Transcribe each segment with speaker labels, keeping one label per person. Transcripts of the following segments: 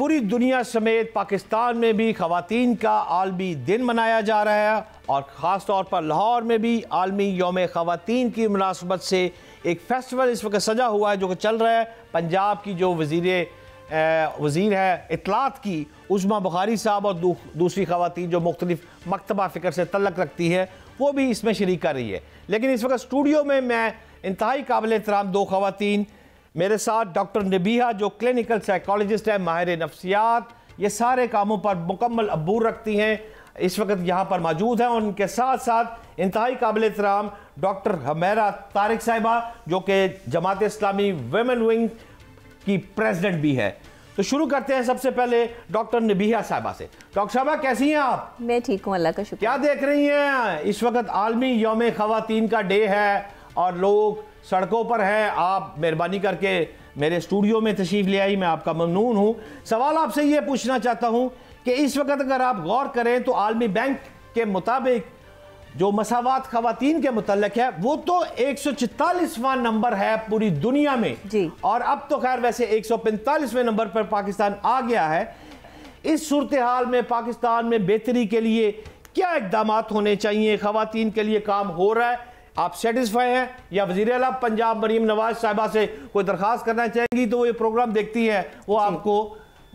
Speaker 1: पूरी दुनिया समेत पाकिस्तान में भी ख़वातीन का आलमी दिन मनाया जा रहा है और ख़ास तौर पर लाहौर में भी आलमी यौम ख़वातीन की मुनासबत से एक फेस्टिवल इस वक्त सजा हुआ है जो कि चल रहा है। पंजाब की जो वज़ीर है इत्तलात की उस्मा बुखारी साहब और दूसरी ख़वातीन जो मुख्तलिफ मकतबा फ़िक्र से तल्लक रखती है वो भी इसमें शरीक कर रही है। लेकिन इस वक्त स्टूडियो में मैं इंतहाई काबिल एहतराम दो ख़वातीन मेरे साथ डॉक्टर नबीहा जो क्लिनिकल साइकोलॉजिस्ट है, माहिर नफ्सियात, ये सारे कामों पर मुकम्मल अबूर रखती हैं, इस वक्त यहाँ पर मौजूद हैं। और उनके साथ साथ इंतहाई काबिल एहतराम डॉक्टर हुमैरा तारिक साहिबा जो कि जमात इस्लामी वुमेन विंग की प्रेसिडेंट भी है। तो शुरू करते हैं सबसे पहले डॉक्टर नबीहा साहिबा से। डॉक्टर साहिबा कैसी हैं आप?
Speaker 2: मैं ठीक हूँ, अल्लाह का शुक्र।
Speaker 1: क्या देख रही हैं? इस वक्त आलमी यौम ख़वातीन का डे है और लोग सड़कों पर हैं। आप मेहरबानी करके मेरे स्टूडियो में तशरीफ़ ले आई, मैं आपका ममनून हूँ। सवाल आपसे ये पूछना चाहता हूँ कि इस वक्त अगर आप गौर करें तो आलमी बैंक के मुताबिक जो मसावात ख़वातीन के मुतल्लिक़ है वो तो 144वां नंबर है पूरी दुनिया में जी। और अब तो खैर वैसे 145वें नंबर पर पाकिस्तान आ गया है। इस सूरत हाल में पाकिस्तान में बेहतरी के लिए क्या इक़दाम होने चाहिए? ख़वातीन के लिए काम हो रहा है? आप सेटिस्फाई हैं या वज़ीर आला पंजाब मरीम नवाज साहिबा से कोई दरख्वास्त करना चाहेंगी तो वो ये प्रोग्राम देखती है, वो आपको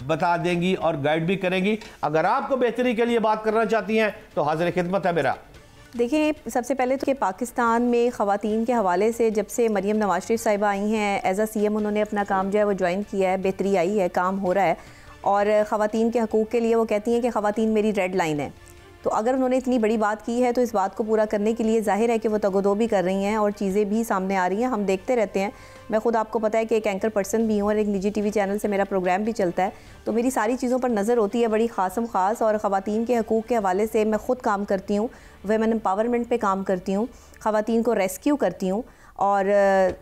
Speaker 1: बता देंगी और गाइड भी करेंगी। अगर आपको बेहतरी के लिए बात करना चाहती हैं तो हाज़िर खिदमत है मेरा।
Speaker 2: देखिए, सबसे पहले तो कि पाकिस्तान में ख़वातीन के हवाले से जब से मरीम नवाज शरीफ साहिबा आई हैं एज अ CM उन्होंने अपना काम जो है वो ज्वाइन किया है, बेहतरी आई है, काम हो रहा है। और ख़वातीन के हकूक़ के लिए वो कहती हैं कि ख़वातीन मेरी रेड लाइन है। तो अगर उन्होंने इतनी बड़ी बात की है तो इस बात को पूरा करने के लिए ज़ाहिर है कि वो तगोदो भी कर रही हैं और चीज़ें भी सामने आ रही हैं, हम देखते रहते हैं। मैं ख़ुद आपको पता है कि एक एंकर पर्सन भी हूँ और एक निजी TV चैनल से मेरा प्रोग्राम भी चलता है, तो मेरी सारी चीज़ों पर नज़र होती है बड़ी ख़ासम ख़ास। और ख़वातीन के हकूक़ के हवाले से मैं ख़ुद काम करती हूँ, वुमेन एम्पावरमेंट पे काम करती हूँ, ख़वातीन को रेस्क्यू करती हूँ। और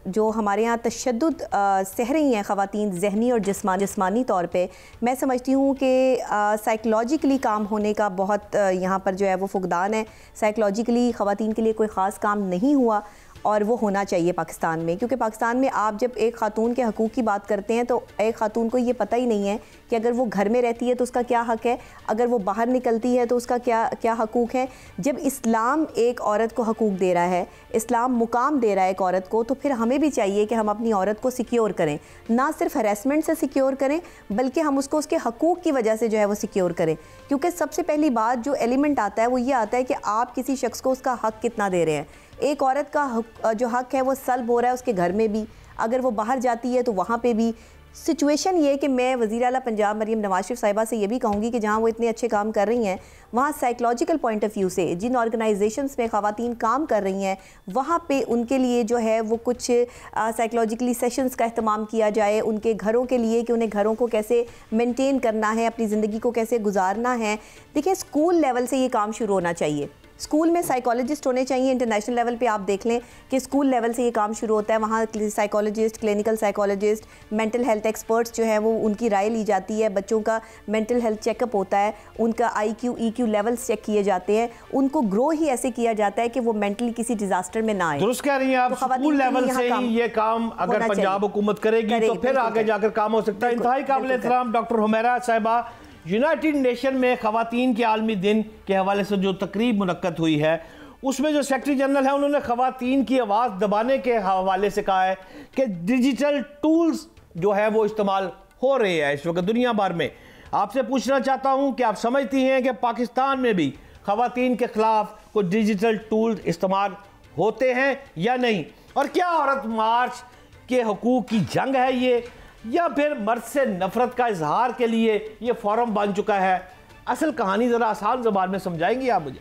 Speaker 2: जो हमारे यहाँ तशद्दुद सह रही हैं ख़वातीन ज़हनी और जिस्मानी तौर पे, मैं समझती हूँ कि साइकोलॉजिकली काम होने का बहुत यहाँ पर जो है वो फुकदान है। साइकोलॉजिकली ख़वातीन के लिए कोई ख़ास काम नहीं हुआ और वो होना चाहिए पाकिस्तान में, क्योंकि पाकिस्तान में आप जब एक ख़ातून के हकूक़ की बात करते हैं तो एक ख़ातून को ये पता ही नहीं है कि अगर वो घर में रहती है तो उसका क्या हक़ है, अगर वो बाहर निकलती है तो उसका क्या हकूक़ है। जब इस्लाम एक औरत को हकूक़ दे रहा है, इस्लाम मुकाम दे रहा है एक औरत को, तो फिर हमें भी चाहिए कि हम अपनी औरत को सिक्योर करें, ना सिर्फ हरेसमेंट से सिक्योर करें बल्कि हम उसको उसके हकूक़ की वजह से जो है वो सिक्योर करें। क्योंकि सबसे पहली बात जो एलिमेंट आता है वो ये आता है कि आप किसी शख्स को उसका हक़ कितना दे रहे हैं। एक औरत का जो हक़ है वो सल्ब हो रहा है उसके घर में भी, अगर वो बाहर जाती है तो वहाँ पे भी। सिचुएशन ये है कि मैं वज़ीर आला पंजाब मरीम नवाज शरीफ साहिबा से ये भी कहूँगी कि जहाँ वो इतने अच्छे काम कर रही हैं वहाँ साइकोलॉजिकल पॉइंट ऑफ व्यू से जिन ऑर्गेनाइजेशंस में ख़वातीन काम कर रही हैं वहाँ पे उनके लिए जो है वो कुछ साइकोलॉजिकली सेशंस का इस्तेमाल किया जाए उनके घरों के लिए कि उन्हें घरों को कैसे मेंटेन करना है, अपनी ज़िंदगी को कैसे गुजारना है। देखिए, स्कूल लेवल से ये काम शुरू होना चाहिए। स्कूल में साइकोलॉजिस्ट होने चाहिए। इंटरनेशनल लेवल पे आप देख लें कि स्कूल लेवल से ये काम शुरू होता है, वहाँ psychologist, clinical psychologist, mental health experts जो हैं वो उनकी राय ली जाती है, बच्चों का मेंटल हेल्थ चेकअप होता है, उनका IQ EQ लेवल्स चेक किए जाते हैं, उनको ग्रो ही ऐसे किया जाता है कि वो मेंटली किसी डिजास्टर में ना आए।
Speaker 1: दुरुस्त कह रही हैं आप, स्कूल लेवल से ही ये काम अगर पंजाब हुकूमत करेगी तो फिर आगे जाकर काम हो सकता है। इंतहाई काबिल एहतराम डॉक्टर हुमैरा साहिबा, यूनाइटेड नेशन में ख़वातीन के आलमी दिन के हवाले से जो तकरीब मुनक्कद हुई है उसमें जो सेक्रेटरी जनरल है उन्होंने ख़वातीन की आवाज़ दबाने के हवाले से कहा है कि डिजिटल टूल्स जो है वो इस्तेमाल हो रहे हैं इस वक्त दुनिया भर में। आपसे पूछना चाहता हूँ कि आप समझती हैं कि पाकिस्तान में भी ख़वातीन के ख़िलाफ़ कुछ डिजिटल टूल्स इस्तेमाल होते हैं या नहीं? और क्या औरत मार्च के हकूक़ की जंग है ये, या फिर मर्द से नफरत का इजहार के लिए ये फोरम बन चुका है? असल कहानी ज़रा आसान ज़बान में समझाएंगी आप मुझे?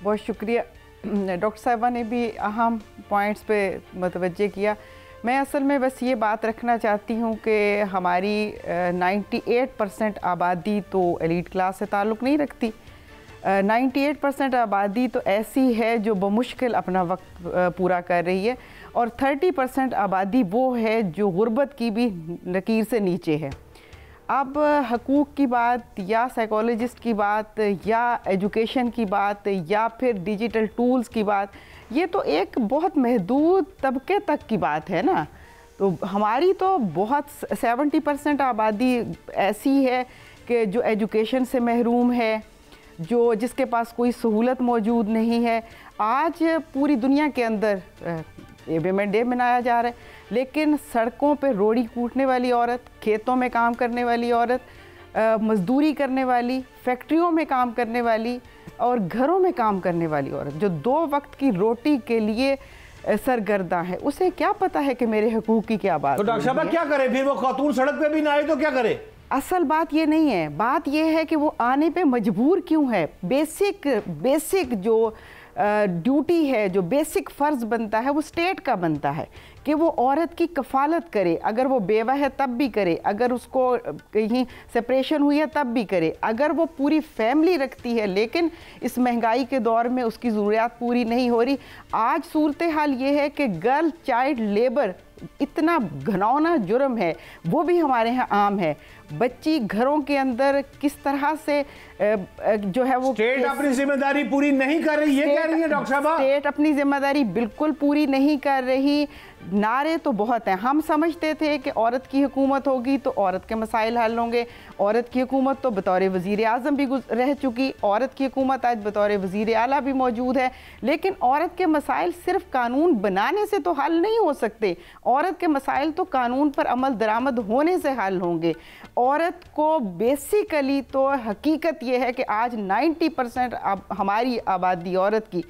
Speaker 3: बहुत शुक्रिया। डॉक्टर साहिबा ने भी अहम पॉइंट्स पे मुतवज्जे किया। मैं असल में बस ये बात रखना चाहती हूँ कि हमारी 98% आबादी तो एलीट क्लास से ताल्लुक़ नहीं रखती। 98% आबादी तो ऐसी है जो बमुश्किल अपना वक्त पूरा कर रही है और 30% आबादी वो है जो गुर्बत की भी लकीर से नीचे है। अब हकूक़ की बात या साइकोलॉजिस्ट की बात या एजुकेशन की बात या फिर डिजिटल टूल्स की बात, ये तो एक बहुत महदूद तबके तक की बात है ना। तो हमारी तो बहुत 70% आबादी ऐसी है कि जो एजुकेशन से महरूम है, जो जिसके पास कोई सहूलत मौजूद नहीं है। आज पूरी दुनिया के अंदर विमेन डे मनाया जा रहा है, लेकिन सड़कों पे रोड़ी कूटने वाली औरत, खेतों में काम करने वाली औरत, मजदूरी करने वाली, फैक्ट्रियों में काम करने वाली और घरों में काम करने वाली औरत जो 2 वक्त की रोटी के लिए सरगर्दा है, उसे क्या पता है कि मेरे हकूक़ की क्या बात।
Speaker 1: तो डॉक्टर साहब क्या करे फिर? वो खातून सड़क पे भी ना आए तो क्या करे?
Speaker 3: असल बात ये नहीं है, बात ये है कि वो आने पे मजबूर क्यों है। बेसिक जो ड्यूटी है, जो बेसिक फ़र्ज़ बनता है वो स्टेट का बनता है कि वो औरत की कफ़ालत करे। अगर वो बेवा है तब भी करे, अगर उसको कहीं सेपरेशन हुई है तब भी करे, अगर वो पूरी फैमिली रखती है लेकिन इस महंगाई के दौर में उसकी ज़रूरियात पूरी नहीं हो रही। आज सूरत हाल ये है कि गर्ल चाइल्ड लेबर इतना घिनौना जुर्म है, वो भी हमारे यहाँ आम है। बच्ची घरों के अंदर किस तरह से जो है वो
Speaker 1: स्टेट अपनी जिम्मेदारी पूरी नहीं कर रही, ये कह रही है डॉक्टर साहब।
Speaker 3: स्टेट अपनी जिम्मेदारी बिल्कुल पूरी नहीं कर रही। नारे तो बहुत हैं, हम समझते थे कि औरत की हुकूमत होगी तो औरत के मसाइल हल होंगे। औरत की हुकूमत तो बतौर वज़ीर आज़म भी रह चुकी, औरत की हुकूमत आज बतौर वज़ीर आला भी मौजूद है। लेकिन औरत के मसाइल सिर्फ कानून बनाने से तो हल नहीं हो सकते। औरत के मसाइल तो कानून पर अमल दरामद होने से हल होंगे। औरत को बेसिकली तो हकीकत ये है कि आज 90% हमारी आबादी औरत की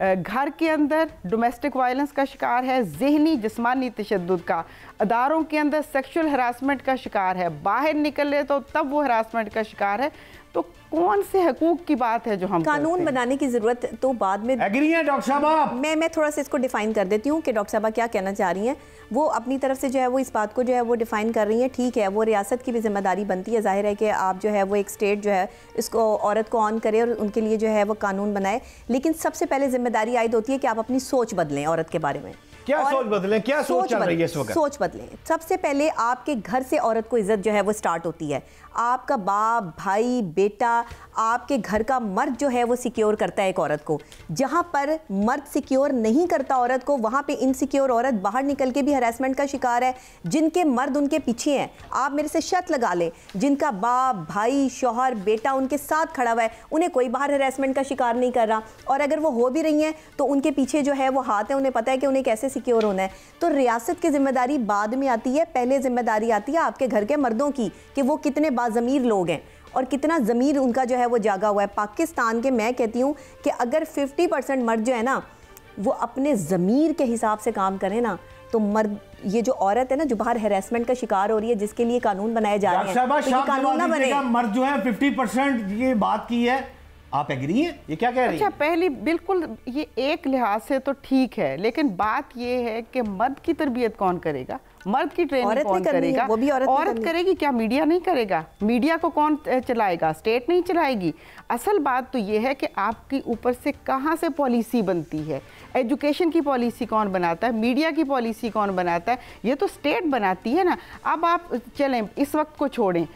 Speaker 3: घर के अंदर डोमेस्टिक वायलेंस का शिकार है, ज़हनी जिस्मानी तशद्दुद का, अदारों के अंदर सेक्सुअल हरासमेंट का शिकार है, बाहर निकले तो तब वो हरासमेंट का शिकार है। तो कौन से हकूक की बात है जो हम
Speaker 2: कानून बनाने की ज़रूरत तो बाद में
Speaker 1: एग्री है डॉक्टर साहब।
Speaker 2: मैं थोड़ा सा इसको डिफ़ाइन कर देती हूँ कि डॉक्टर साहब क्या कहना चाह रही हैं। वो अपनी तरफ से जो है वो इस बात को जो है वो डिफ़ाइन कर रही हैं, ठीक है, वो रियासत की भी जिम्मेदारी बनती है। जाहिर है कि आप जो है वो एक स्टेट जो है इसको औरत को ऑन करे और उनके लिए जो है वो कानून बनाए, लेकिन सबसे पहले जिम्मेदारी आयद होती है कि आप अपनी सोच बदलें औरत के बारे में।
Speaker 1: क्या सोच बदलें? क्या सोच चल रही है इस वक्त?
Speaker 2: सोच बदलें। सबसे पहले आपके घर से औरत को इज्जत जो है वो स्टार्ट होती है। आपका बाप, भाई, बेटा, आपके घर का मर्द जो है वो सिक्योर करता है एक औरत को। जहाँ पर मर्द सिक्योर नहीं करता औरत को, वहाँ पे इनसिक्योर औरत बाहर निकल के भी हरासमेंट का शिकार है। जिनके मर्द उनके पीछे हैं, आप मेरे से शर्त लगा लें, जिनका बाप, भाई, शौहर, बेटा उनके साथ खड़ा हुआ है, उन्हें कोई बाहर हरासमेंट का शिकार नहीं कर रहा। और अगर वो हो भी रही हैं तो उनके पीछे जो है वो हाथ है, उन्हें पता है कि उन्हें कैसे सिक्योर होना है। तो रियासत की जिम्मेदारी बाद में आती है, पहले जिम्मेदारी आती है आपके घर के मर्दों की कि वो कितने बाज़मीर लोग हैं और कितना ज़मीर उनका जो है वो जागा हुआ है। पाकिस्तान के, मैं कहती हूँ कि अगर 50% मर्द जो है ना वो अपने ज़मीर के हिसाब से काम करें ना, तो मर्द, ये जो औरत है ना जो बाहर हैरेसमेंट का शिकार हो रही है, जिसके लिए कानून बनाए जा रहे हैं, तो ये कानून ना बने।
Speaker 1: मर्द जो है 50% ये बात की है, आप एग्री हैं? ये क्या कह रही है?
Speaker 3: अच्छा, पहली बिल्कुल ये एक लिहाज से तो ठीक है, लेकिन बात ये है कि मर्द की तरबियत कौन करेगा, मर्द की ट्रेनिंग कौन करेगा?
Speaker 2: वो भी
Speaker 3: औरत करेगी। क्या मीडिया नहीं करेगा? मीडिया को कौन चलाएगा? स्टेट नहीं चलाएगी। असल बात तो ये है कि आपकी ऊपर से कहाँ से पॉलिसी बनती है। एजुकेशन की पॉलिसी कौन बनाता है? मीडिया की पॉलिसी कौन बनाता है? ये तो स्टेट बनाती है ना। अब आप चलें, इस वक्त को छोड़ें,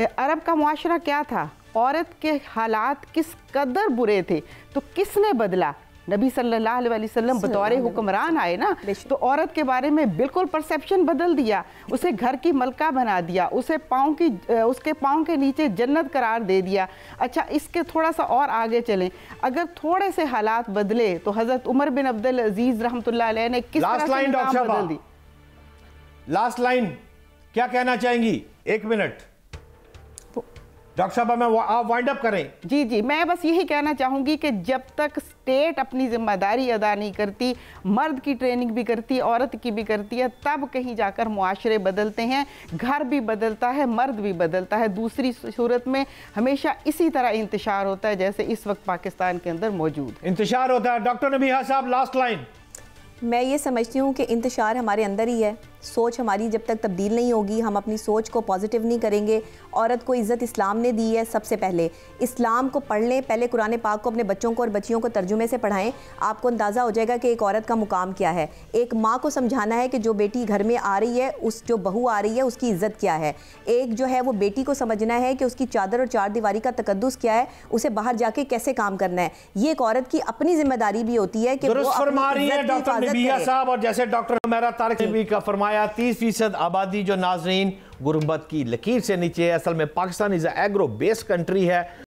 Speaker 3: अरब का मुआशरा क्या था, औरत के हालात किस कदर बुरे थे, तो किसने बदला? नबी सल्लल्लाहु अलैहि वसल्लम बतौर हुक्मरान आए ना, तो औरत के बारे में बिल्कुल परसेप्शन बदल दिया, उसे घर की मलका बना दिया, उसे उसके पाँव के नीचे जन्नत करार दे दिया। अच्छा, इसके थोड़ा सा और आगे चलें, अगर थोड़े से हालात बदले तो हज़रत उमर बिन अब्दुल अजीज़ रहमतुल्लाह अलैह ने किस तरह से निज़ाम बदल दी।
Speaker 1: लास्ट लाइन क्या कहना चाहेंगी? 1 मिनट डॉक्टर साहब, मैं आप वाइंड अप करें।
Speaker 3: जी जी, मैं बस यही कहना चाहूँगी कि जब तक स्टेट अपनी जिम्मेदारी अदा नहीं करती, मर्द की ट्रेनिंग भी करती है, औरत की भी करती है, तब कहीं जाकर मुआशरे बदलते हैं, घर भी बदलता है, मर्द भी बदलता है। दूसरी सूरत में हमेशा इसी तरह इंतशार होता है जैसे इस वक्त पाकिस्तान के अंदर मौजूद
Speaker 1: इंतशार होता है। डॉक्टर नबीहा साहब, लास्ट लाइन।
Speaker 2: मैं ये समझती हूँ कि इंतशार हमारे अंदर ही है। सोच हमारी जब तक तब्दील नहीं होगी, हम अपनी सोच को पॉजिटिव नहीं करेंगे। औरत को इज़्ज़त इस्लाम ने दी है। सबसे पहले इस्लाम को पढ़ लें, पहले कुरान पाक को अपने बच्चों को और बच्चियों को तर्जुमे से पढ़ाएं, आपको अंदाज़ा हो जाएगा कि एक औरत का मुकाम क्या है। एक माँ को समझाना है कि जो बेटी घर में आ रही है, उस जो बहू आ रही है, उसकी इज़्ज़त क्या है। एक जो है वो बेटी को समझना है कि उसकी चादर और चार दीवारी का तकद्दुस क्या है, उसे बाहर जाके कैसे काम करना है। ये एक औरत की अपनी जिम्मेदारी भी होती है कि वो अपनी इज़्ज़त की हिफाज़त करे।
Speaker 1: और जैसे डॉक्टर हुमैरा तारिक नबी का फरमाया नुमाया 30% आबादी जो नाजरीन गुर्बत की लकीर से नीचे है। असल में Pakistan is agro based country है।